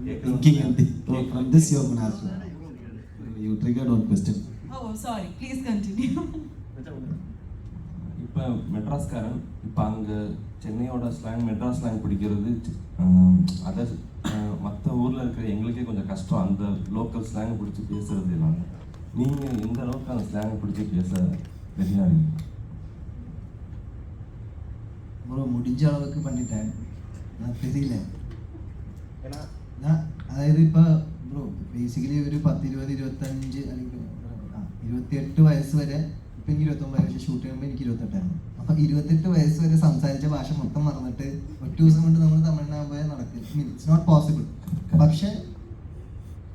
thinking and from this you can ask. You triggered one question. Oh, sorry. Please continue. இப்போ மெட்ராஸ்காரன் இப்போ அங்கே சென்னையோட slang Madras slang பிடிக்கிறது other மற்ற ஊரில் இருக்கிற எங்களுக்கே கொஞ்சம் கஷ்டம் அந்த லோக்கல் ஸ்லாங் பிடிச்சி பேசுறது இல்லாமல் நீங்கள் எந்த அளவுக்கு அந்த ஸ்லாங்கை பிடிச்சி பேச ரெடியாக இருக்கீங்க? ப்ரோ முடிஞ்ச அளவுக்கு பண்ணிட்டேன். நான் தெரியல ஏன்னா நான் അതായത് ഇപ്പോൾ ബ്രോ ബേസിക്കലി ഒരു 10, 20, 25 അല്ലെങ്കിൽ 28 വയസ്സ് വരെ ഇപ്പം എനിക്ക് 29 വയസ്സ് ഷൂട്ട് ചെയ്യുമ്പോൾ എനിക്ക് 28ആയിരുന്നു. അപ്പം 28 വയസ്സ് വരെ സംസാരിച്ച ഭാഷ മൊത്തം മറന്നിട്ട് ഒറ്റ ദിവസം കൊണ്ട് നമ്മൾ തമിഴ്നാട് നടക്കില്ല. It's not possible. പക്ഷെ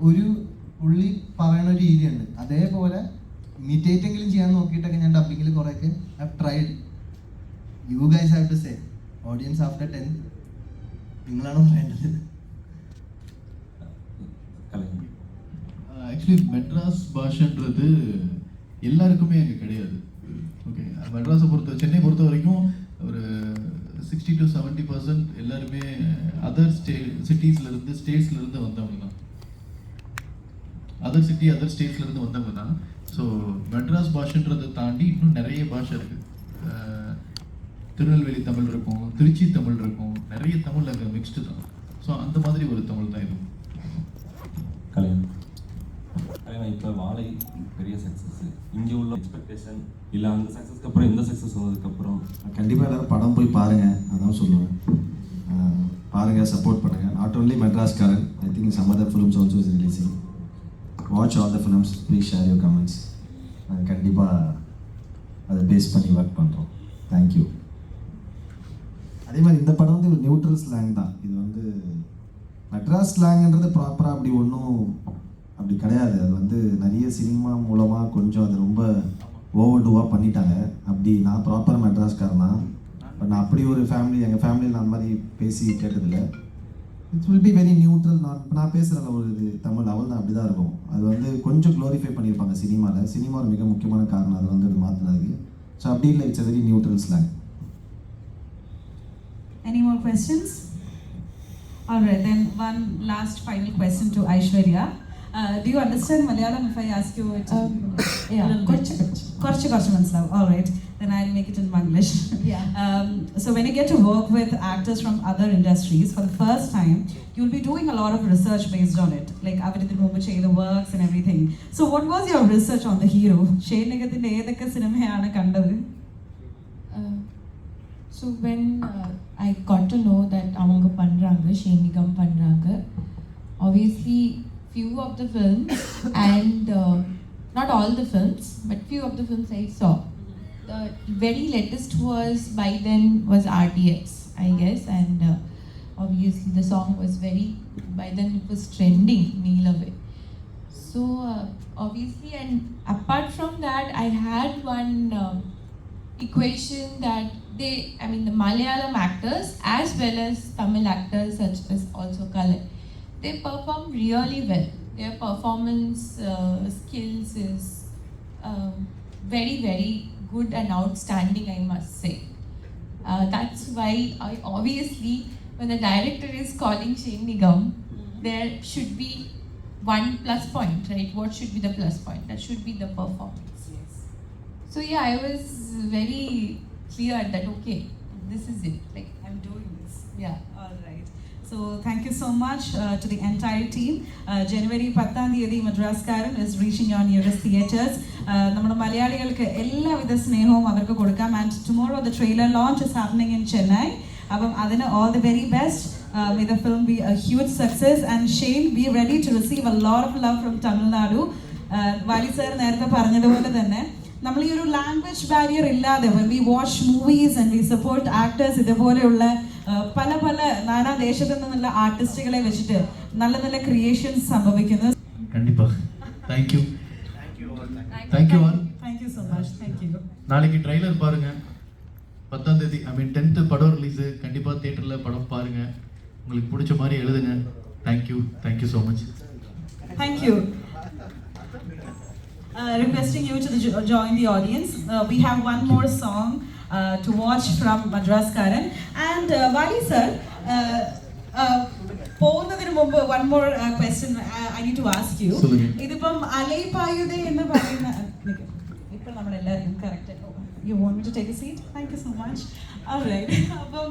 ഒരു പുള്ളി പറയുന്ന ഒരു രീതിയുണ്ട്, അതേപോലെ ഇമിറ്റേറ്റ് എങ്കിലും ചെയ്യാൻ നോക്കിയിട്ടൊക്കെ ഞാൻ ഡബിങ്ങിൽ കുറേയൊക്കെ I tried. You guys have to say, audience after 10 നിങ്ങളാണ് പറയേണ്ടത്. ஆக்சுவலி மெட்ராஸ் பாஷன்றது எல்லாருக்குமே அங்கே கிடையாது. ஓகே, மெட்ராஸை சென்னை பொறுத்த வரைக்கும் ஒரு 60 to 70% எல்லாருமே அதர் சிட்டிஸ்லேருந்து ஸ்டேட்ஸ்லேருந்து வந்தவங்க தான். அதர் சிட்டி அதர் ஸ்டேட்ஸ்லேருந்து வந்தவங்க தான். ஸோ மெட்ராஸ் பாஷன்றதை தாண்டி இன்னும் நிறைய பாஷை இருக்குது. திருநெல்வேலி தமிழ் இருக்கும், திருச்சி தமிழ் இருக்கும், நிறைய தமிழ் அங்கே மிக்ஸ்டு தான். ஸோ அந்த மாதிரி ஒரு தமிழ் தான் இது. கல்யாணம் இப்போ வாழை பெரிய சக்ஸஸ், இங்கே உள்ள எக்ஸ்பெக்டேஷன் இல்லை அந்த சக்ஸஸ்க்கு அப்புறம் இந்த சக்ஸஸ் வந்ததுக்கப்புறம் கண்டிப்பாக எல்லோரும் படம் போய் பாருங்கள், அதான் சொல்லுவேன். பாருங்கள், சப்போர்ட் பண்ணுங்கள். நாட் ஓன்லி மெட்ராஸ்காரன், I think some other films also is releasing. Watch all the films, please share your comments. நாங்கள் கண்டிப்பாக அதை பேஸ் பண்ணி ஒர்க் பண்ணுறோம். தேங்க்யூ. அதே மாதிரி இந்த படம் வந்து ஒரு நியூட்ரல் ஸ்லாங் தான். இது வந்து மெட்ராஸ் ஸ்லாங்ன்றது ப்ராப்பராக அப்படி ஒன்றும் அப்படி கிடையாது. அது வந்து நிறைய சினிமா மூலமாக கொஞ்சம் அது ரொம்ப ஓவர் டூவாக பண்ணிட்டாங்க. அப்படி நான் ப்ராப்பராக மெட்ராஸ்காரன் தான். பட் நான் அப்படி ஒரு ஃபேமிலி, எங்கள் ஃபேமிலியில் அந்த மாதிரி பேசி கேட்டதில்லை. It's will be very neutral. நான் பேசுகிறல ஒரு இது தமிழ் அவள் தான் அப்படி தான் இருக்கும். அது வந்து கொஞ்சம் க்ளோரிஃபை பண்ணியிருப்பாங்க சினிமாவில். சினிமா ஒரு மிக முக்கியமான காரணம் அது வந்து அது மாற்றினதுக்கு. ஸோ அப்படி இல்லை, it's a very neutral slang. Any more questions? All right, then one last final question to Aishwarya. Do you understand Malayalam if I ask you it? Yeah, korchu manasalavu. All right, then I'll make it in English. Yeah. So when you get to work with actors from other industries for the first time, you'll be doing a lot of research based on it, like avarithil mumbu cheytha works and everything. So what was your research on the hero? Shane Nigathinte edakku cinemeyana kandathu? So when I got to know that avanga pandranga, Shane Nigam pandranga, obviously few of the films and not all the films, but few of the films I saw. The very latest was by then was RDX, I guess, and obviously the song was by then it was trending, Neelave. So obviously, and apart from that, I had one equation that the Malayalam actors as well as Tamil actors such as also Kala, they perform really well. Their performance skills is very, very good and outstanding, I must say. That's why obviously when the director is calling Shane Nigam, there should be one plus point, right? What should be the plus point? That should be the performance. Yes. So yeah, I was very clear that okay, this is it. Like I'm doing this. Yeah. All right. So thank you so much to the entire team. January 10 Madraskaran is reaching your nearest theatres. നമ്മുടെ മലയാളികൾക്ക് എല്ലാവിധ സ്നേഹവും അവർക്ക് കൊടുക്കാം. And tomorrow the trailer launch is happening in Chennai. അപ്പം അതിന് all the very best. May the film be a huge success. And Shane, be ready to receive a lot of love from Tamil Nadu. Valley sir നേരത്തെ പറഞ്ഞതുപോലെ തന്നെ നമ്മൾ ഈ ഒരു language barrier ഇല്ലാതെ when we watch movies and we support actors, ഇതുപോലെയുള്ള പല പല നാനാ ദേശത്തു നിന്നുള്ള ആർട്ടിസ്റ്റുകളെ വെച്ചിട്ട് നല്ല നല്ല ക്രിയേഷൻസ് സംഭവിക്കുന്നു. கண்டிப்பாக. Thank you so much. Thank you. நாளைக்கு ட்ரைலர் பாருங்க. 10ஆம் தேதி 10th படம் ரிலீஸ். கண்டிப்பாக தியேட்டரில் படம் பாருங்க. உங்களுக்கு பிடிச்ச மாதிரி எழுதுங்க. Thank you so much. Thank you. Requesting you to join the audience. We have one more song to watch from Madraskaran. And Vali sir, പോകുന്നതിന് മുമ്പ് one more question I need to ask you. சொல்லுங்க. ഇതിപ്പം അലൈപായുതേ എന്ന് പറയുന്ന ഇപ്പോൾ നമ്മളെല്ലാവരും correct. You want me to take a seat? Thank you so much. Alright. അപ്പം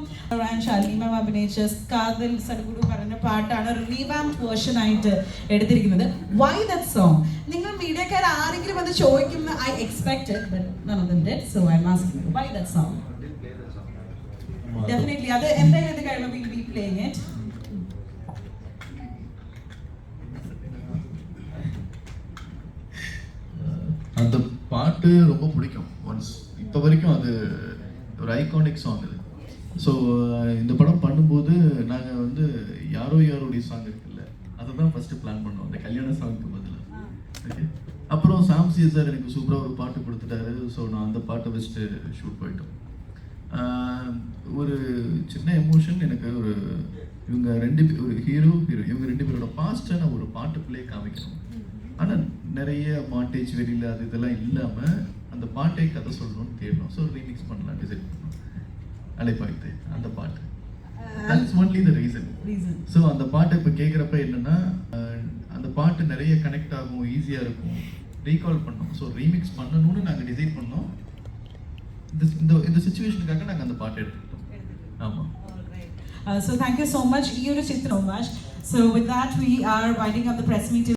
ഷാലിനി മാം അഭിനയിച്ച കാതൽ സദ്ഗുരു പറഞ്ഞ പാട്ടാണ് റീവാംപ് വേർഷൻ ആയിട്ട് എടുത്തിരിക്കുന്നത്. Why that song? നിങ്ങൾ മീഡിയക്കാർ ആരെങ്കിലും അത് ചോദിക്കുന്ന I expected, but none of them did. So I'm asking you, why that song? Definitely. അത് എന്തായാലും ഇത് കഴിയുമ്പോൾ we'll be playing it. அந்த பாட்டு ரொம்ப பிடிக்கும். ஒன்ஸ் இப்போ வரைக்கும் அது ஒரு ஐகானிக் சாங் இது. ஸோ இந்த படம் பண்ணும்போது நாங்கள் வந்து யாரோ யாரோடைய சாங் இருக்குல்ல, அதை தான் ஃபஸ்ட்டு பிளான் பண்ணோம், அந்த கல்யாண சாங்க்கு பதிலாக. ஓகே, அப்புறம் சாம் சார் எனக்கு சூப்பராக ஒரு பாட்டு கொடுத்துட்டாரு. ஸோ நான் அந்த பாட்டை வச்சுட்டு ஷூட் போயிட்டோம். ஒரு சின்ன எமோஷன் எனக்கு, ஒரு இவங்க ஒரு ஹீரோ இவங்க ரெண்டு பேரோட பாஸ்ட்டை நான் ஒரு பாட்டுக்குள்ளே காமிக்கணும். ஆனால் நிறைய மாண்டேஜ் வெளியில் அது இதெல்லாம் இல்லாமல் அந்த பாட்டை கதை சொல்லணும்னு தேடணும். ஸோ ரீமிக்ஸ் பண்ணலாம், டிசைட் பண்ணணும். அலைப்பாய்த்து அந்த பாட்டு, that's only the reason. So அந்த பாட்டை இப்போ கேட்குறப்ப என்னென்னா, அந்த பாட்டு நிறைய கனெக்ட் ஆகும், ஈஸியாக இருக்கும், ரீகால் பண்ணோம். ஸோ ரீமிக்ஸ் பண்ணணும்னு நாங்கள் டிசைட் பண்ணோம். இந்த சிச்சுவேஷனுக்காக நாங்கள் அந்த பாட்டை எடுத்துக்கிட்டோம். ஆமாம். So thank you so much. So with that we are winding up the press meet.